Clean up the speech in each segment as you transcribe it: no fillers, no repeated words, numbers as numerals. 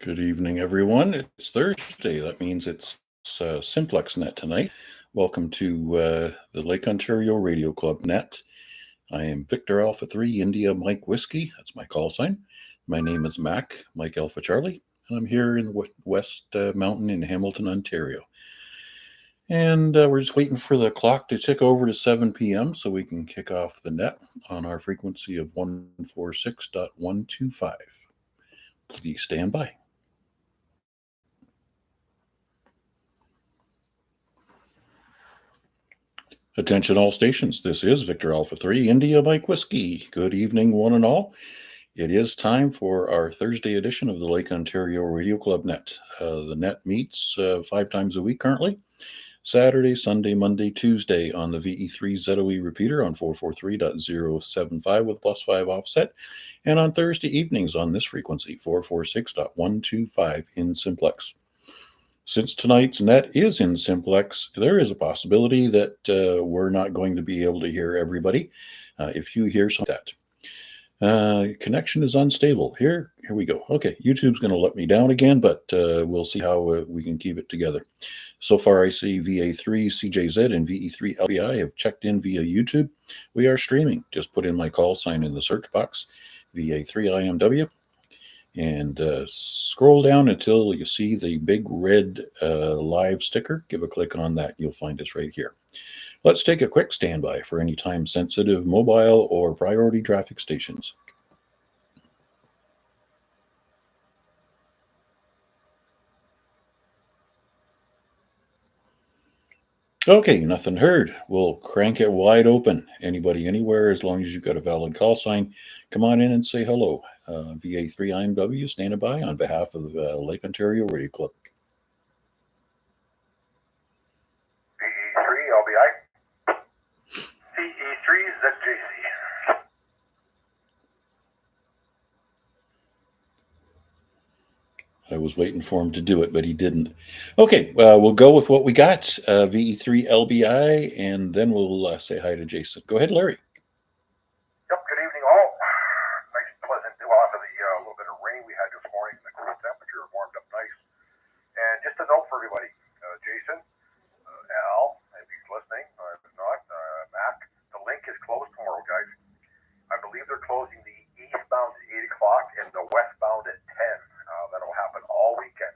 Good evening, everyone. It's Thursday. That means it's Simplex Net tonight. Welcome to the Lake Ontario Radio Club Net. I am Victor Alpha 3 India Mike Whiskey. That's my call sign. My name is Mike Alpha Charlie, and I'm here in the West Mountain in Hamilton, Ontario. And we're just waiting for the clock to tick over to 7 p.m. so we can kick off the net on our frequency of 146.125. Please stand by. Attention all stations, this is Victor Alpha 3 India Mike Whiskey. Good evening, one and all. It is time for our Thursday edition of the Lake Ontario Radio Club Net. The net meets 5 times a week currently. Saturday, Sunday, Monday, Tuesday on the VA3 ZOE repeater on 443.075 with +5 offset. And on Thursday evenings on this frequency, 446.125 in Simplex. Since tonight's net is in Simplex, there is a possibility that we're not going to be able to hear everybody. If you hear some of that. Connection is unstable. Here we go. Okay, YouTube's going to let me down again, but we'll see how we can keep it together. So far, I see VA3CJZ and VA3LBI have checked in via YouTube. We are streaming. Just put in my call sign in the search box, VA3IMW. And scroll down until you see the big red live sticker. Give a click on that. You'll find us right here. Let's take a quick standby for any time-sensitive mobile or priority traffic stations. Okay, nothing heard. We'll crank it wide open. Anybody, anywhere, as long as you've got a valid call sign, come on in and say hello. VA3IMW standing by on behalf of Lake Ontario Radio Club. VA3 LBI. VA3ZJC. I was waiting for him to do it, but he didn't. Okay, we'll go with what we got, VE3LBI, and then we'll say hi to Jason. Go ahead, Larry. Yep, good evening all. Nice pleasant dew off of the little bit of rain we had this morning. The cool temperature warmed up nice. And just a note for everybody, Jason, Al, if he's listening, or if not, Mac, the link is closed tomorrow, guys. I believe they're closing the eastbound at 8 o'clock and the westbound at 10. That'll happen all weekend.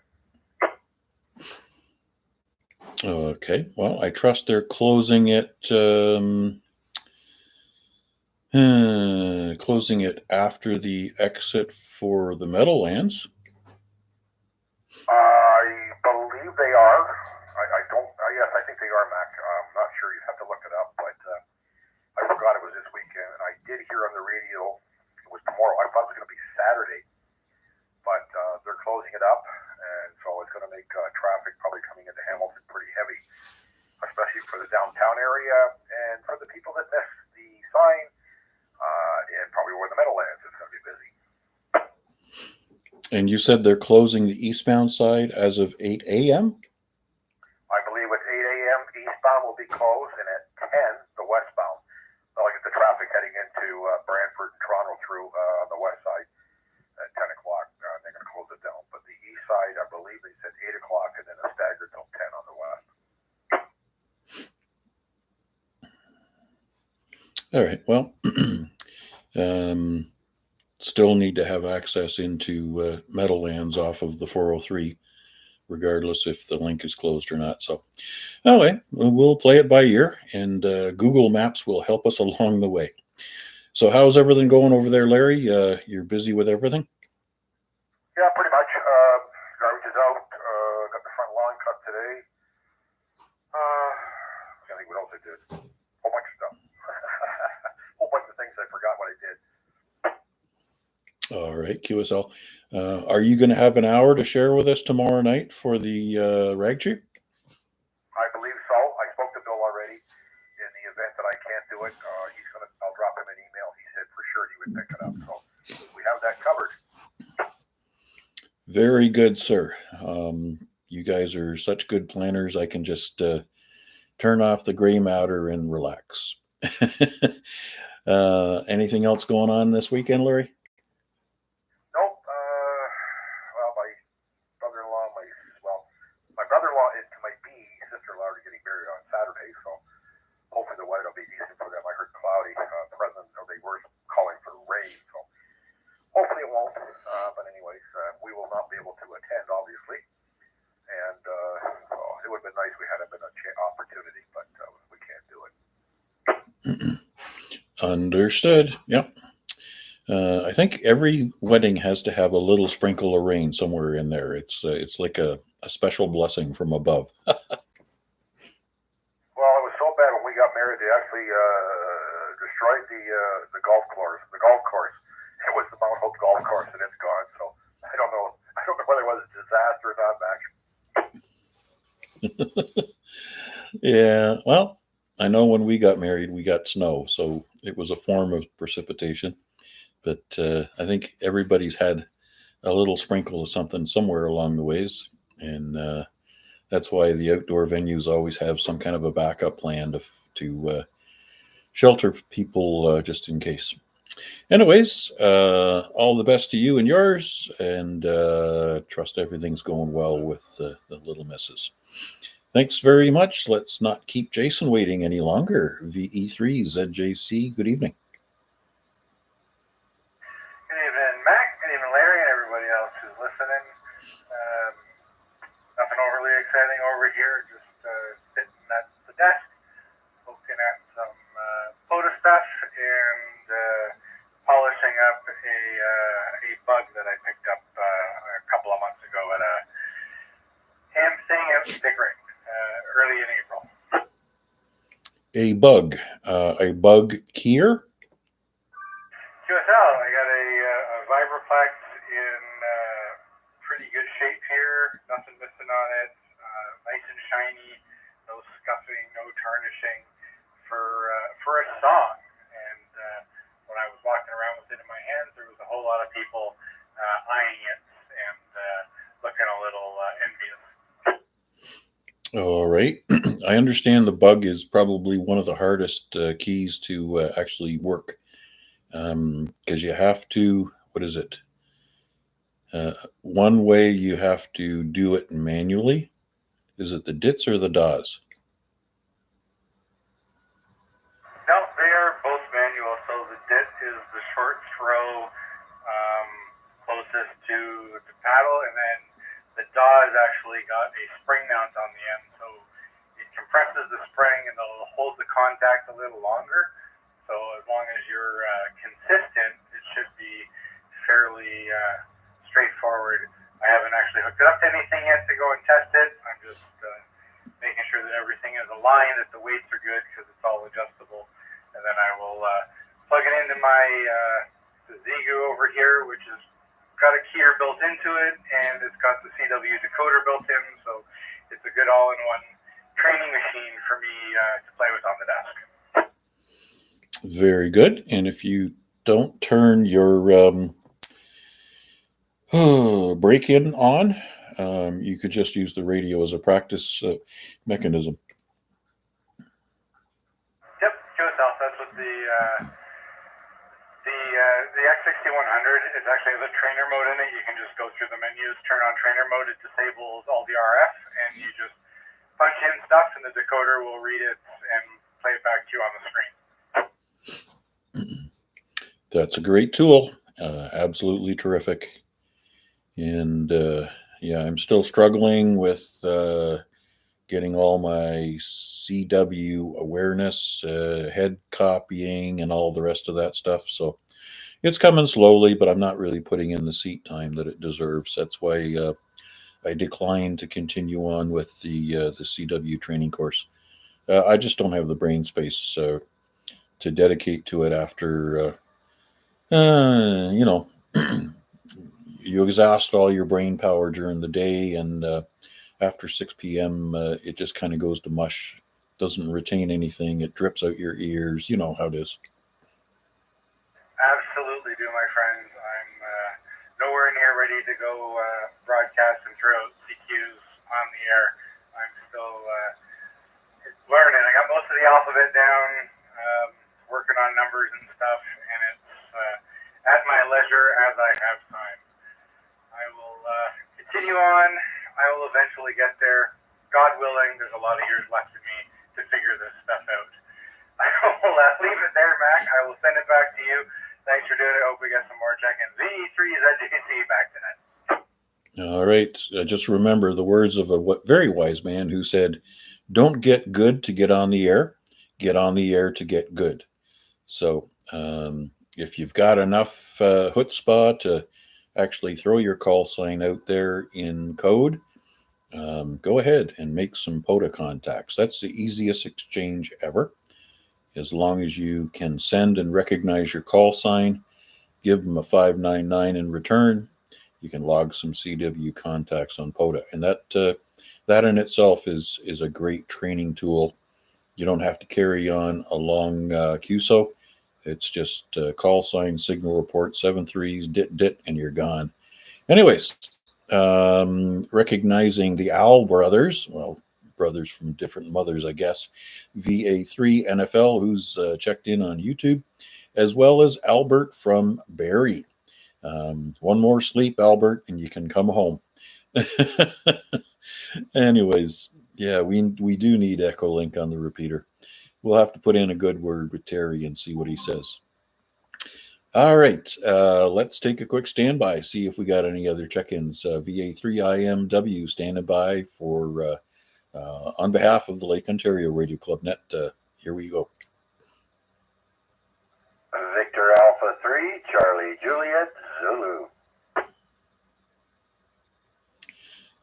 Okay, well, I trust they're closing it after the exit for the Meadowlands. I believe they are. Yes, I think they are, Mac. I'm not sure. You'd have to look it up, but I forgot it was this weekend. And I did hear on the radio it was tomorrow. I thought it was going to be Saturday, but they're closing it up, and so it's going to make traffic probably coming into Hamilton pretty heavy, especially for the downtown area and for the people that miss the sign, and probably where the Meadowlands is going to be busy. And you said they're closing the eastbound side as of 8 a.m.? I believe at 8 a.m. eastbound will be closed, and at 10 the westbound. They'll get the traffic heading into Brantford and Toronto through on the west side at 10 o'clock. They're going to close it down. But the east side, I believe they said 8 o'clock, and then a staggered till 10 on the west. All right, well, still need to have access into Meadowlands off of the 403, regardless if the link is closed or not. So, anyway, we'll play it by ear, and Google Maps will help us along the way. So how's everything going over there, Larry? You're busy with everything? Yeah, pretty much. Garbage is out. Got the front lawn cut today. I think what else I did. Whole bunch of stuff. Whole bunch of things I forgot what I did. All right, QSL. Are you going to have an hour to share with us tomorrow night for the rag cheap? I believe so. I spoke to Bill already. In the event that I can't do it, I'll drop him an email. He said for sure he would pick it up. So we have that covered. Very good, sir. You guys are such good planners. I can just turn off the gray matter and relax. Anything else going on this weekend, Larry? Nope. Well, Understood. Yep. I think every wedding has to have a little sprinkle of rain somewhere in there. It's like a special blessing from above. Well, it was so bad when we got married. They actually destroyed the golf course. The golf course. It was the Mount Hope golf course, and it's gone. So I don't know. I don't know whether it was a disaster or not, Mac. Yeah. Well, I know when we got married, we got snow, so it was a form of precipitation. But I think everybody's had a little sprinkle of something somewhere along the ways, and that's why the outdoor venues always have some kind of a backup plan to shelter people just in case. Anyways, all the best to you and yours, and trust everything's going well with the little misses. Thanks very much. Let's not keep Jason waiting any longer. VE3ZJC, good evening. Good evening, Mac. Good evening, Larry, and everybody else who's listening. Nothing overly exciting over here. Just sitting at the desk, looking at some photo stuff and polishing up a bug that I picked up a couple of months ago at a ham thing out in Pickering, early in April. A bug here? QSL, I got a Vibraplex in pretty good shape here. Nothing missing on it. Nice and shiny. No scuffing, no tarnishing for a song. And when I was walking around with it in my hands, there was a whole lot of people eyeing it and looking a little envious. All right. I understand the bug is probably one of the hardest keys to actually work, because you have to, what is it? One way you have to do it manually. Is it the DITs or the DAWs? No, they are both manual. So the DIT is the short throw closest to the paddle, and then the DAW has actually got a spring mount on the end, so it compresses the spring and it'll hold the contact a little longer. So as long as you're consistent, it should be fairly straightforward. I haven't actually hooked it up to anything yet to go and test it. I'm just making sure that everything is aligned, that the weights are good, because it's all adjustable. And then I will plug it into my Zigu over here, which has got a keyer built into it, and it's got the CW decoder built in, so it's a good all-in-one training machine for me to play with on the desk. Very good. And if you don't turn your break-in on, you could just use the radio as a practice mechanism. Yep, QSL. That's what the X6100 is actually the trainer mode in it. You can just go through the menus, turn on trainer mode. It disables all the RF, and you just punch in stuff, and the decoder will read it and play it back to you on the screen. That's a great tool. Absolutely terrific. And yeah, I'm still struggling with getting all my CW awareness, head copying, and all the rest of that stuff. So it's coming slowly, but I'm not really putting in the seat time that it deserves. That's why I declined to continue on with the CW training course. I just don't have the brain space to dedicate to it after, you know, you exhaust all your brain power during the day, and after 6 p.m., it just kind of goes to mush. Doesn't retain anything. It drips out your ears. You know how it is. Absolutely do, my friends. I'm nowhere near ready to go broadcast and throw out CQs on the air. I'm still learning. I got most of the alphabet down, working on numbers and stuff, and it's at my leisure as I have time. I will continue on. I will eventually get there. God willing, there's a lot of years left in me to figure this stuff out. I will leave it there, Mac. I will send it back to you. Thanks for doing it. Hope we get some more check-ins. VE3ZJC back tonight. All right. Just remember the words of a very wise man who said, "Don't get good to get on the air. get on the air to get good. So if you've got enough chutzpah to actually throw your call sign out there in code, go ahead and make some POTA contacts. That's the easiest exchange ever. As long as you can send and recognize your call sign, give them a 599 in return, you can log some CW contacts on POTA. And that in itself is a great training tool. You don't have to carry on a long QSO. It's just call sign, signal report, 7-3s, dit, and you're gone. Anyways, recognizing the Owl brothers, well, brothers from different mothers, I guess, VA3 NFL, who's checked in on YouTube, as well as Albert from Barrie. One more sleep, Albert, and you can come home. Anyways, yeah, we do need Echolink on the repeater. We'll have to put in a good word with Terry and see what he says. All right, let's take a quick standby, see if we got any other check-ins. VA3IMW standing by for on behalf of the Lake Ontario Radio Club Net. Here we go. Victor Alpha 3, Charlie Juliet, Zulu.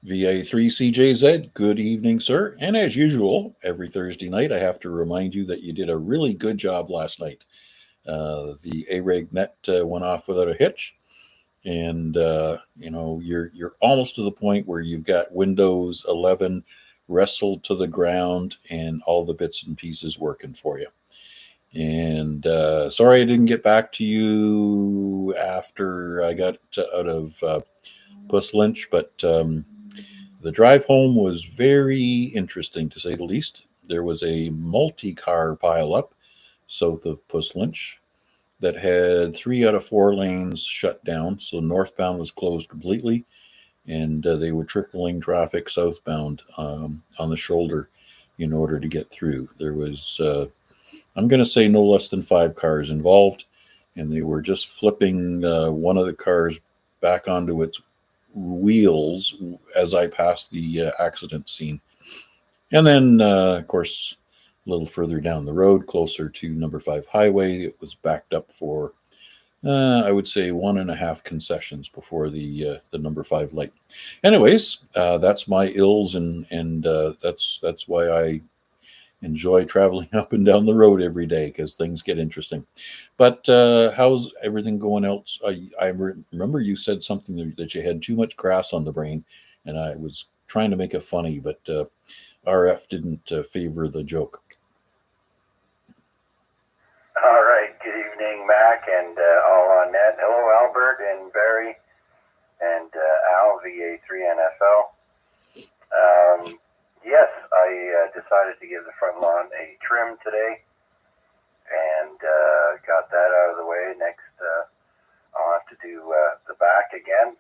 VA3CJZ, good evening, sir. And as usual, every Thursday night, I have to remind you that you did a really good job last night. The AREG net went off without a hitch. And, you're almost to the point where you've got Windows 11 wrestled to the ground and all the bits and pieces working for you. And sorry I didn't get back to you after I got out of Puss Lynch, but the drive home was very interesting, to say the least. There was a multi-car pileup south of Puss Lynch that had 3 out of 4 lanes shut down. So northbound was closed completely, and they were trickling traffic southbound on the shoulder in order to get through. There was, I'm going to say, no less than 5 cars involved, and they were just flipping one of the cars back onto its wheels as I passed the accident scene. And then, of course, a little further down the road, closer to number 5 highway, it was backed up for, I would say, 1.5 concessions before the number 5 light. Anyways, that's my ills, and that's why I enjoy traveling up and down the road every day, because things get interesting. But how's everything going else? I remember you said something that you had too much grass on the brain, and I was trying to make it funny, but RF didn't favor the joke. All right, good evening, Mac, and all on net. Hello, Albert and Barry, and Al, VA3NFL. Yes, I decided to give the front lawn a trim today, and got that out of the way. Next, I'll have to do the back again.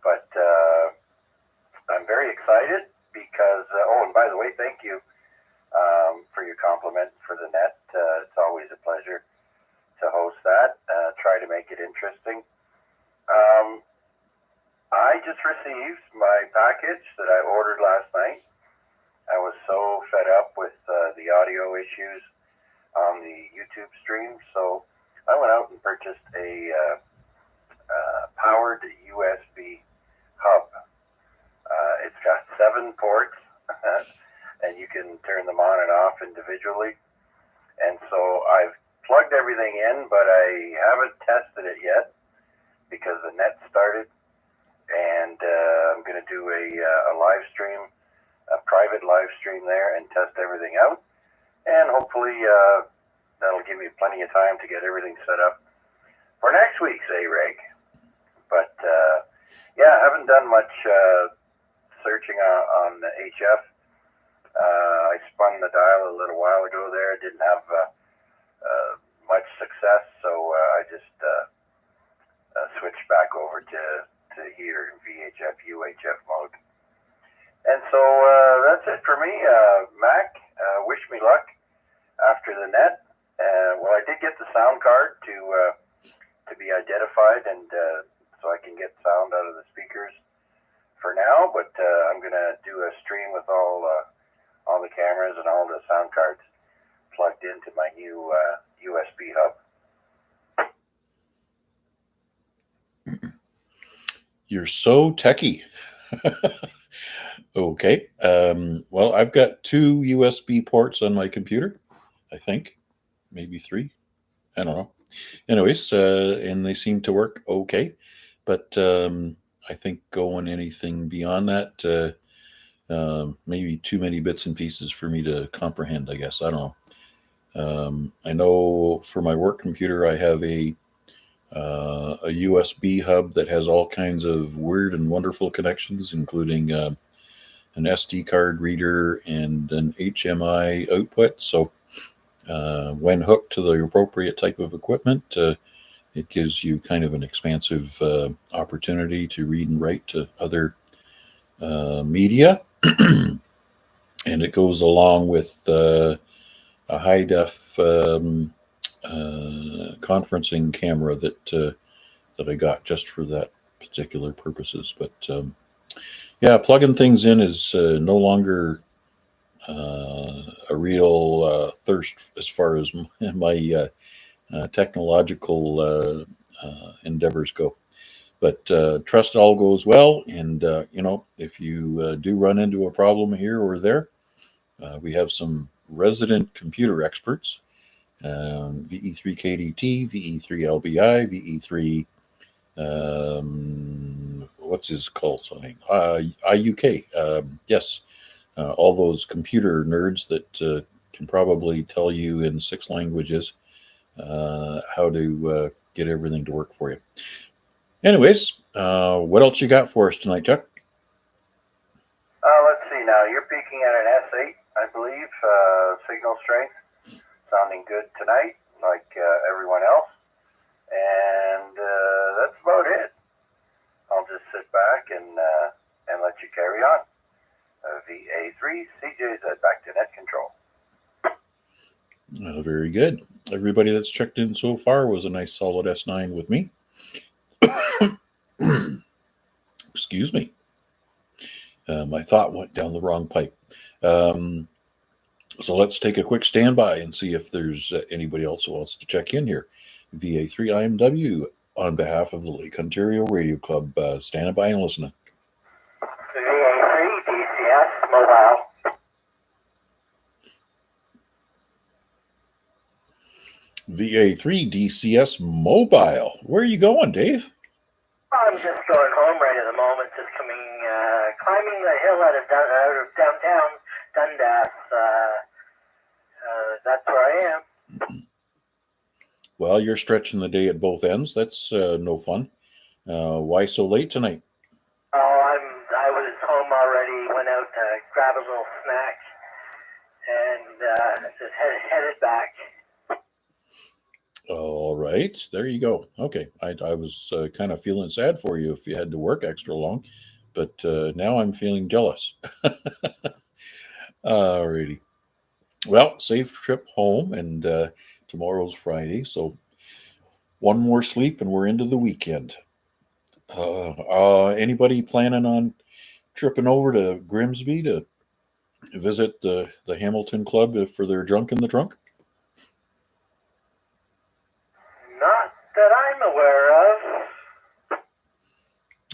But I'm very excited because, oh, and by the way, thank you for your compliment for the net. It's always a pleasure to host that. Try to make it interesting. I just received my package that I ordered last night. I was so fed up with the audio issues on the YouTube stream, so I went out and purchased a powered USB hub. It's got 7 ports, and you can turn them on and off individually. And so I've plugged everything in, but I haven't tested it yet because the net started. And I'm going to do a live stream, a private live stream there, and test everything out. And hopefully that'll give me plenty of time to get everything set up for next week's AREG. But yeah, I haven't done much searching on the HF. I spun the dial a little while ago there. Didn't have much success, so I just switched back over to here in VHF, UHF mode. And so that's it for me. Mac, wish me luck after the net. Well, I did get the sound card to be identified, and so I can get sound out of the speakers for now, but I'm going to do a stream with all the cameras and all the sound cards plugged into my new USB hub. You're so techie. Okay. Well, I've got 2 USB ports on my computer, I think. Maybe 3. I don't know. Anyways, and they seem to work okay. But I think going anything beyond that, maybe too many bits and pieces for me to comprehend, I guess. I don't know. I know for my work computer, I have a USB hub that has all kinds of weird and wonderful connections, including an SD card reader and an HMI output. So when hooked to the appropriate type of equipment, it gives you kind of an expansive opportunity to read and write to other media. And it goes along with a high def conferencing camera that I got just for that particular purposes. But yeah, plugging things in is no longer a real thirst as far as my technological endeavors go. But trust all goes well. And, if you do run into a problem here or there, we have some resident computer experts, VE3KDT, VE3LBI, VE3, what's his call sign? IUK. Yes, all those computer nerds that can probably tell you in 6 languages how to get everything to work for you. Anyways, what else you got for us tonight, Chuck? Let's see now. You're peaking at an S8, I believe, signal strength. Sounding good tonight, like everyone else. And that's about it. I'll just sit back and let you carry on. VA3 CJZ back to net control. Very good. Everybody that's checked in so far was a nice solid S9 with me. Excuse me. My thought went down the wrong pipe. So let's take a quick standby and see if there's anybody else who wants to check in here. VA3IMW on behalf of the Lake Ontario Radio Club. Stand by and listen. VA3 DCS mobile. VA3 DCS mobile. Where are you going, Dave? I'm just going home right at the moment, just climbing the hill out of downtown Dundas. That's where I am. Well, you're stretching the day at both ends. That's no fun. Why so late tonight? Oh, I was home already, went out to grab a little snack, and just headed back. All right, there you go. Okay, I was kind of feeling sad for you if you had to work extra long, but now I'm feeling jealous. Alrighty. Well, safe trip home, and tomorrow's Friday, so one more sleep and we're into the weekend. Anybody planning on tripping over to Grimsby to visit the Hamilton Club for their Drunk in the Trunk? Not that I'm aware of.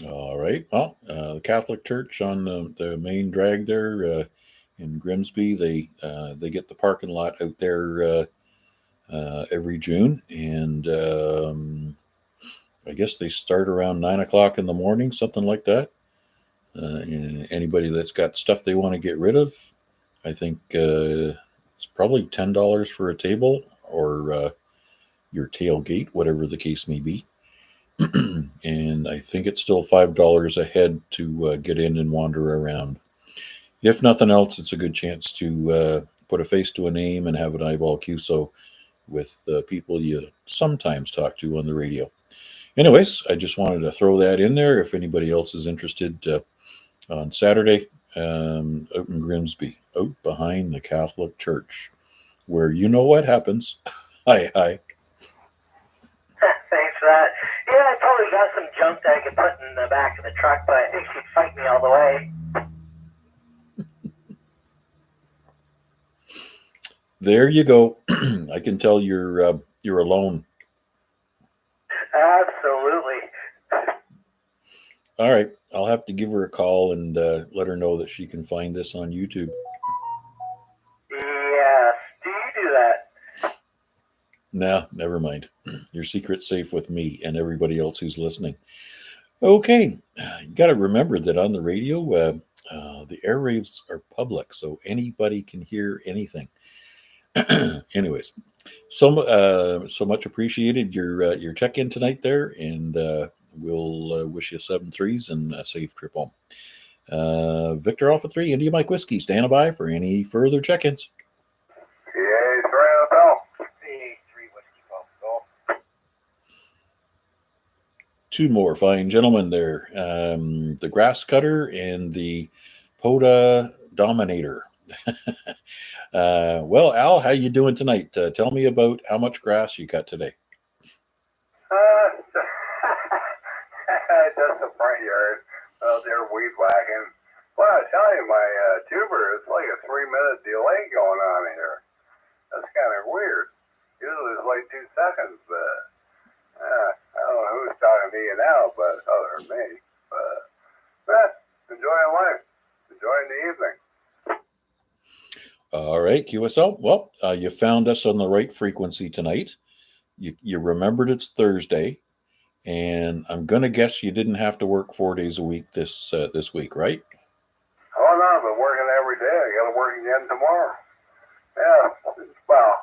All right. Well, the Catholic Church on the main drag there in Grimsby, they get the parking lot out there every June, and I guess they start around 9 o'clock in the morning, something like that. And anybody that's got stuff they want to get rid of, I think it's probably $10 for a table or your tailgate, whatever the case may be. And I think it's still $5 a head to get in and wander around. If nothing else, it's a good chance to put a face to a name and have an eyeball QSO with people you sometimes talk to on the radio. Anyways, I just wanted to throw that in there if anybody else is interested on Saturday out in Grimsby, out behind the Catholic Church, where you know what happens. Hi. Thanks for that. Yeah, I probably got some junk that I could put in the back of the truck, but I think she'd fight me all the way. There you go. I can tell you're alone. Absolutely. All right, I'll have to give her a call and let her know that she can find this on YouTube. Yes. Do you do that? Nah, never mind. Your secret's safe with me and everybody else who's listening. Okay, you got to remember that on the radio, the airwaves are public, so anybody can hear anything. Anyways, so much appreciated your check in tonight there, and we'll wish you 7-3s and a safe trip home. Victor Alpha 3, India Mike Whiskey, stand by for any further check ins. VA3IMW. VA3 Whiskey Golf. Two more fine gentlemen there, the Grass Cutter and the Poda Dominator. Well, Al, how you doing tonight? Tell me about how much grass you cut today. Just the front yard out there weed whacking. Well, I tell you, my tuber, it's like a 3-minute delay going on here. That's kind of weird. Usually it's like 2 seconds, but I don't know who's talking to you now, but other than me. But enjoying life, enjoying the evening. All right, QSL. Well, you found us on the right frequency tonight. You remembered it's Thursday, and I'm gonna guess you didn't have to work 4 days a week this week, right? Oh no, I've been working every day. I got to work again tomorrow. Yeah, well,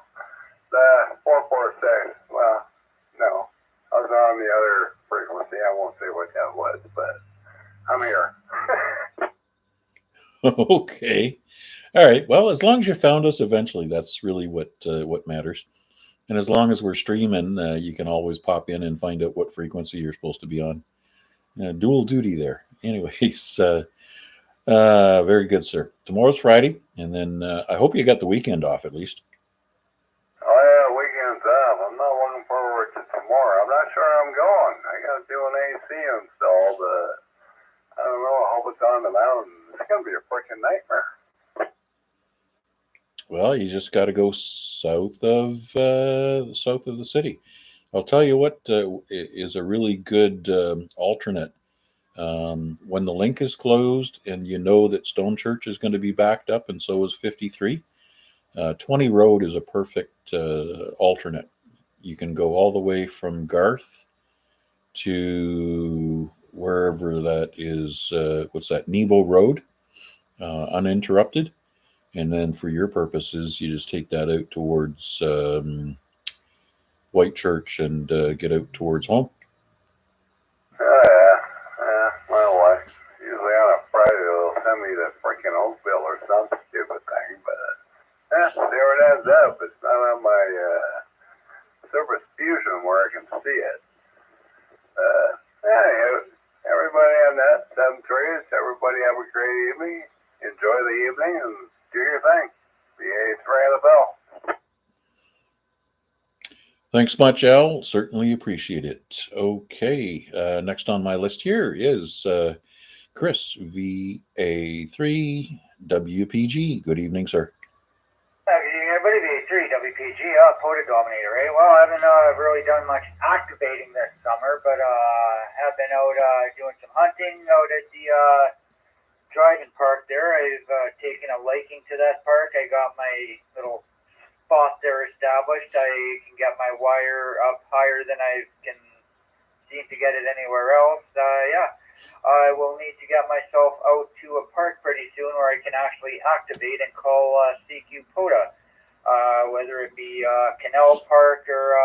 the 446. Well, no, I was on the other frequency. I won't say what that was, but I'm here. Okay. All right. Well, as long as you found us eventually, that's really what matters. And as long as we're streaming, you can always pop in and find out what frequency you're supposed to be on. Dual duty there. Anyways, very good, sir. Tomorrow's Friday, and then I hope you got the weekend off at least. Oh yeah, weekend's up. I'm not looking forward to tomorrow. I'm not sure I'm going. I got to do an AC install, but I don't know. I hope it's on the mountain. It's gonna be a freaking nightmare. Well, you just got to go south of the city. I'll tell you what is a really good alternate. When the link is closed and you know that Stone Church is going to be backed up, and so is 53, 20 Road is a perfect alternate. You can go all the way from Garth to wherever that is. What's that? Nebo Road, uninterrupted. And then for your purposes, you just take that out towards White Church and get out towards home. Oh yeah. My wife, usually on a Friday, they'll send me to freaking Oakville or some stupid thing, but see where it ends up. It's not on my Service Fusion where I can see it. Anywho, everybody on that, 7-3s, everybody have a great evening. Enjoy the evening and do your thing. VA3IMW. Thanks much, Al. Certainly appreciate it. Okay, next on my list here is Chris, VA3WPG. Good evening, sir. Good evening, everybody. VA3 WPG, Poda Dominator, eh? Well, I haven't really done much activating this summer, but have been out doing some hunting out at the driving park there. I've taken a liking to that park. I got my little spot there established. I can get my wire up higher than I can seem to get it anywhere else. Yeah, I will need to get myself out to a park pretty soon where I can actually activate and call CQ Poda, whether it be Canal Park or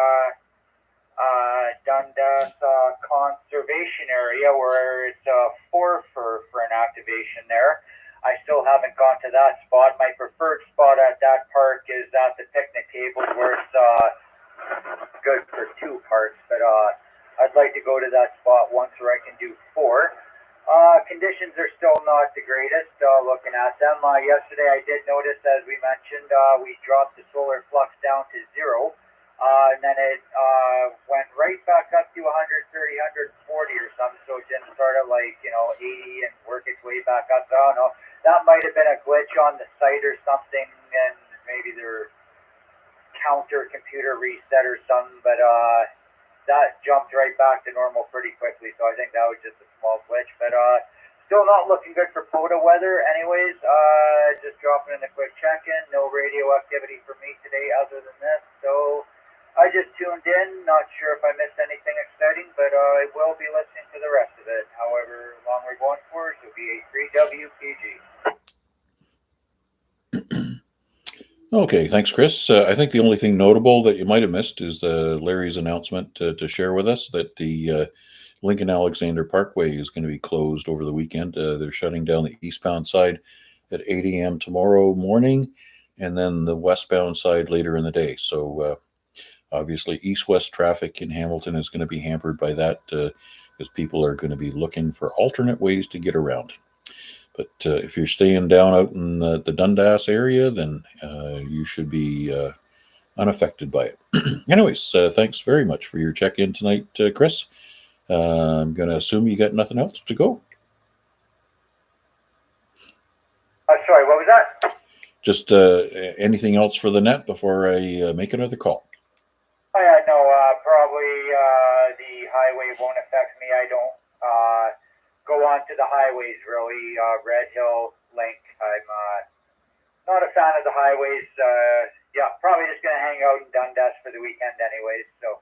Dundas Conservation Area, where it's 4 for an activation there. I still haven't gone to that spot. My preferred spot at that park is at the picnic tables, where it's good for 2 parts, but I'd like to go to that spot once where I can do 4. Conditions are still not the greatest, looking at them. Yesterday I did notice, as we mentioned, we dropped the solar flux down to 0. And then it went right back up to 130, 140 or something, so it didn't start at 80 and work its way back up. I don't know. That might have been a glitch on the site or something, and maybe they're counter computer reset or something, but that jumped right back to normal pretty quickly. So I think that was just a small glitch, but still not looking good for POTA weather. Anyways, just dropping in a quick check-in. No radio activity for me today other than this. So I just tuned in. Not sure if I missed anything exciting, but I will be listening to the rest of it. However long we're going for, so VA3WPG. Okay, thanks, Chris. I think the only thing notable that you might have missed is Larry's announcement to share with us that the Lincoln Alexander Parkway is going to be closed over the weekend. They're shutting down the eastbound side at 8 a.m. tomorrow morning, and then the westbound side later in the day. So obviously east-west traffic in Hamilton is going to be hampered by that because people are going to be looking for alternate ways to get around. But if you're staying down out in the Dundas area, then you should be unaffected by it. Anyways, thanks very much for your check-in tonight, Chris. I'm going to assume you got nothing else to go. Sorry, what was that? Just anything else for the net before I make another call? Oh, yeah, no, probably the highway won't affect me. I don't go on to the highways, really. Red Hill, Link. I'm not a fan of the highways. Yeah, probably just going to hang out in Dundas for the weekend anyways. So,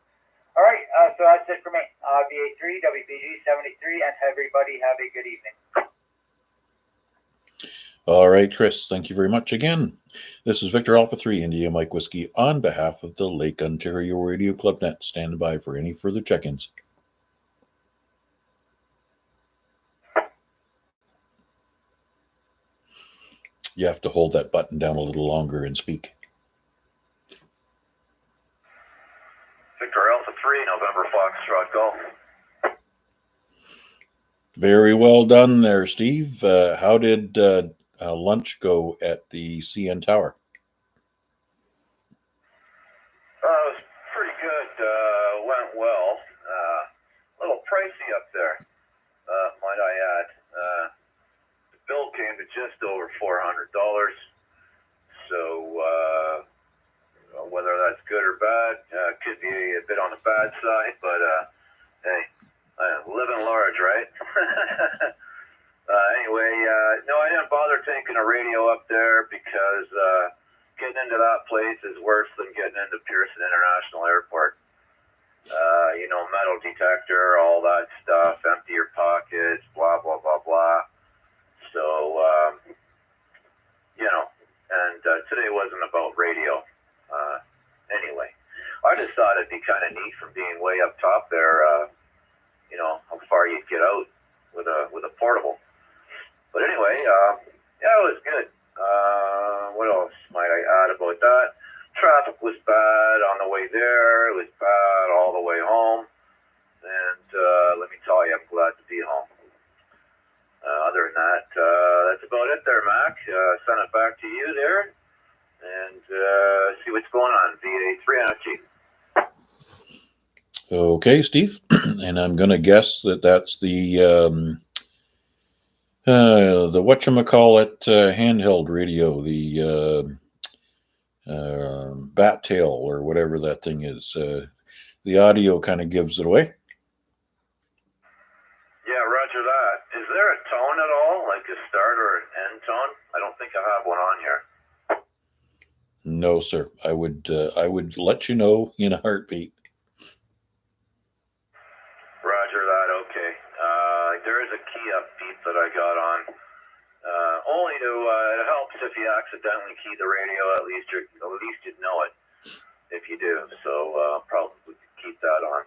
all right, so that's it for me. VA3, WPG 73, and everybody have a good evening. All right, Chris, thank you very much again. This is Victor Alpha 3, India Mike Whiskey, on behalf of the Lake Ontario Radio Club Net. Stand by for any further check-ins. You have to hold that button down a little longer and speak. Victor Alpha 3, November Foxtrot Golf. Very well done there, Steve. How did lunch go at the CN Tower? It was pretty good. Went well. A little pricey up there, might I add. The bill came to just over $400. So whether that's good or bad, could be a bit on the bad side, but hey, living large, right? Anyway, no, I didn't bother taking a radio up there because getting into that place is worse than getting into Pearson International Airport. Metal detector, all that stuff, empty your pockets, blah, blah, blah, blah. So, and today wasn't about radio. Anyway, I just thought it'd be kind of neat from being way up top there, how far you'd get out with a portable. But anyway, yeah, it was good. What else might I add about that? Traffic was bad on the way there. It was bad all the way home. And let me tell you, I'm glad to be home. Other than that, that's about it there, Mac. Send it back to you there and see what's going on. VA3IMW. Okay, Steve. And I'm going to guess that that's the whatchamacallit handheld radio, the bat tail or whatever that thing is. The audio kind of gives it away. Yeah, roger that. Is there a tone at all, like a start or an end tone? I don't think I have one on here. No, sir. I would let you know in a heartbeat. Roger that. Okay. There is a key up beep that I got on. Only to it helps if you accidentally key the radio. At least you'd know it if you do. So probably keep that on.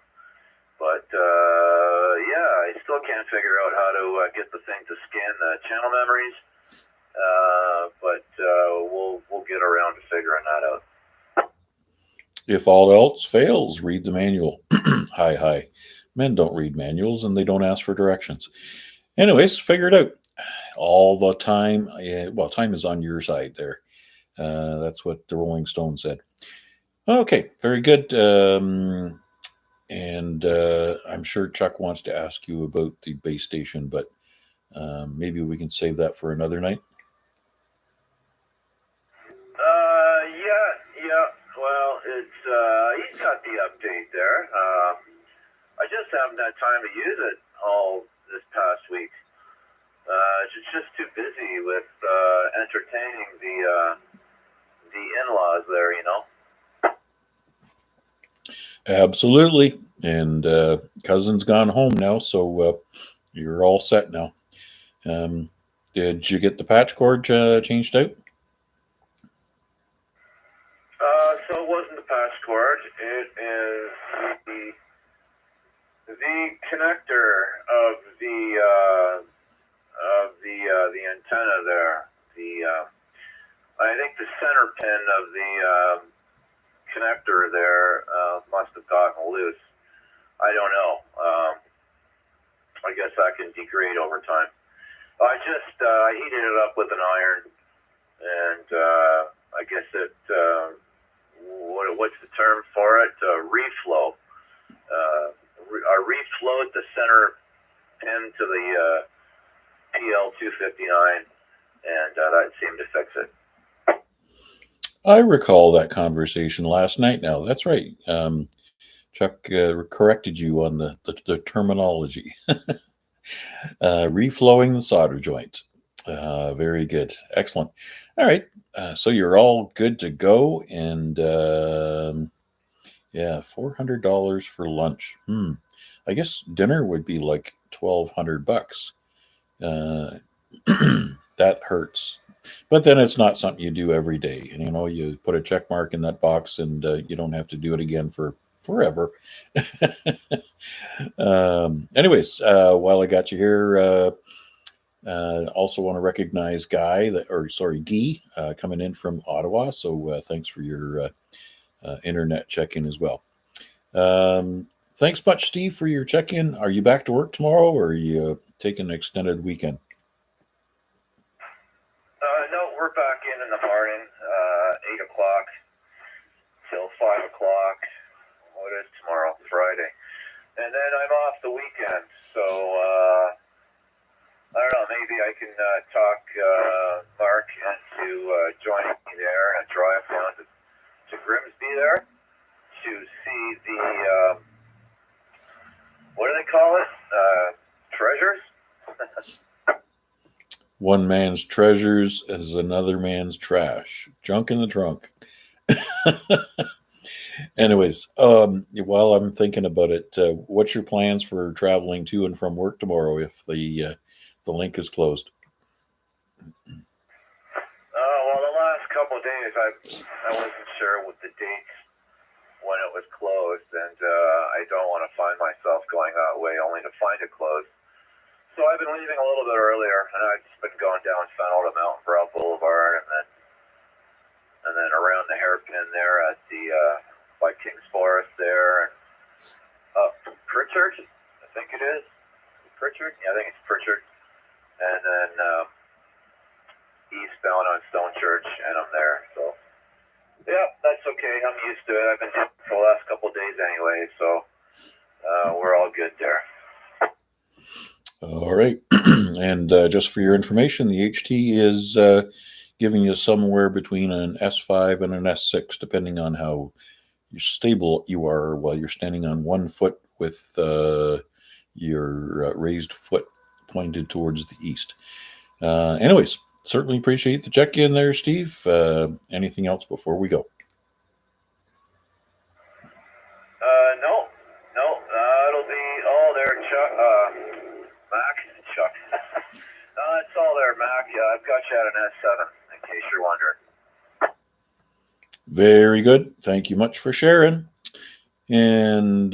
But yeah, I still can't figure out how to get the thing to scan the channel memories. But we'll get around to figuring that out. If all else fails, read the manual. Hi. Men don't read manuals and they don't ask for directions. Anyways, figure it out. All the time. Well, time is on your side there. That's what the Rolling Stone said. Okay, very good. And I'm sure Chuck wants to ask you about the base station, but maybe we can save that for another night. Yeah. Well, he's got the update there. I just haven't had time to use it all this past week. Just too busy with entertaining the in-laws there, you know. Absolutely. And cousin's gone home now, so you're all set now. Did you get the patch cord changed out? So it wasn't the patch cord. It is the connector of the antenna there. I think the center pin of the connector there must have gotten loose. I don't know. I guess that can degrade over time. I just heated it up with an iron, and I guess it what's the term for it? Reflow. I reflowed the center pin to the PL259, and that seemed to fix it. I recall that conversation last night now. That's right. Chuck corrected you on the terminology. Reflowing the solder joint. Very good. Excellent. All right. So you're all good to go. And yeah, $400 for lunch. I guess dinner would be like $1,200. That hurts. But then it's not something you do every day. And, you know, you put a check mark in that box and you don't have to do it again for forever. Anyways, while I got you here, also want to recognize Guy, coming in from Ottawa. So thanks for your internet check-in as well. Thanks much, Steve, for your check-in. Are you back to work tomorrow, or are you taking an extended weekend? No, we're back in the morning, 8 o'clock till 5 o'clock. What is tomorrow? Friday. And then I'm off the weekend, so I don't know, maybe I can talk Mark into joining me there and a drive down to Grimsby there to see the, what do they call it? Treasures? One man's treasures is another man's trash. Junk in the trunk. Anyways, while I'm thinking about it, what's your plans for traveling to and from work tomorrow if the link is closed? Well, the last couple of days, I wasn't sure with the dates when it was closed, and I don't want to find myself going that way only to find it closed. So I've been leaving a little bit earlier, and I've just been going down Fennel to Mountain Brow Boulevard, and then around the hairpin there at the by Kings Forest there, and up Pritchard, I think it is. Pritchard? Yeah, I think it's Pritchard. And then eastbound on Stone Church, and I'm there. So, yeah, that's okay. I'm used to it. I've been doing it for the last couple of days anyway, so we're all good there. All right. And just for your information, the HT is giving you somewhere between an S5 and an S6, depending on how stable you are while you're standing on one foot with your raised foot pointed towards the east. Anyways, certainly appreciate the check-in there, Steve. Anything else before we go? No, it'll be all there, Chuck. It's all there, Mac. Yeah, I've got you at an S7, in case you're wondering. Very good. Thank you much for sharing. And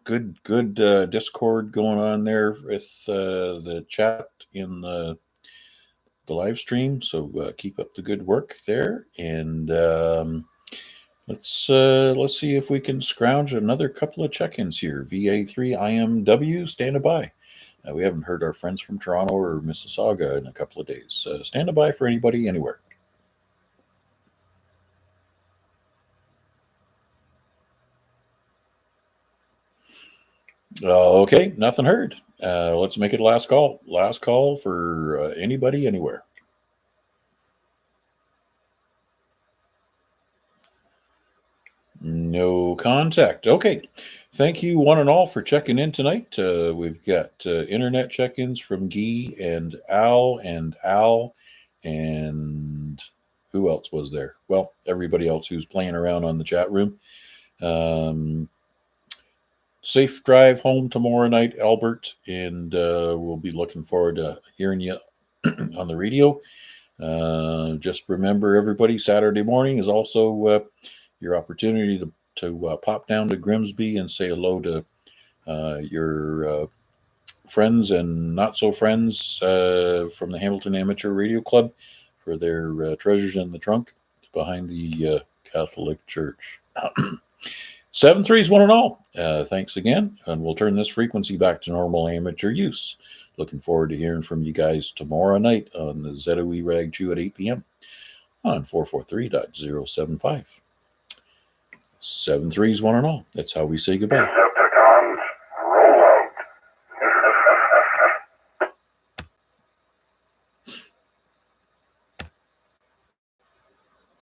good Discord going on there with the chat in the live stream. So keep up the good work there. And let's see if we can scrounge another couple of check-ins here. VA3IMW, standing by. We haven't heard our friends from Toronto or Mississauga in a couple of days. Standing by for anybody anywhere. Okay, nothing heard. Let's make it last call. Last call for anybody anywhere. No contact. Okay. Thank you, one and all, for checking in tonight. We've got internet check-ins from Guy and Al, and who else was there? Well, everybody else who's playing around on the chat room. Safe drive home tomorrow night, Albert, and we'll be looking forward to hearing you on the radio. Just remember, everybody, Saturday morning is also your opportunity to pop down to Grimsby and say hello to your friends and not so friends from the Hamilton Amateur Radio Club for their treasures in the trunk behind the Catholic Church. 7-3s, one and all. Thanks again, and we'll turn this frequency back to normal amateur use. Looking forward to hearing from you guys tomorrow night on the ZOE Rag Chew at 8 p.m. on 443.075. 7-3s, one and all. That's how we say goodbye.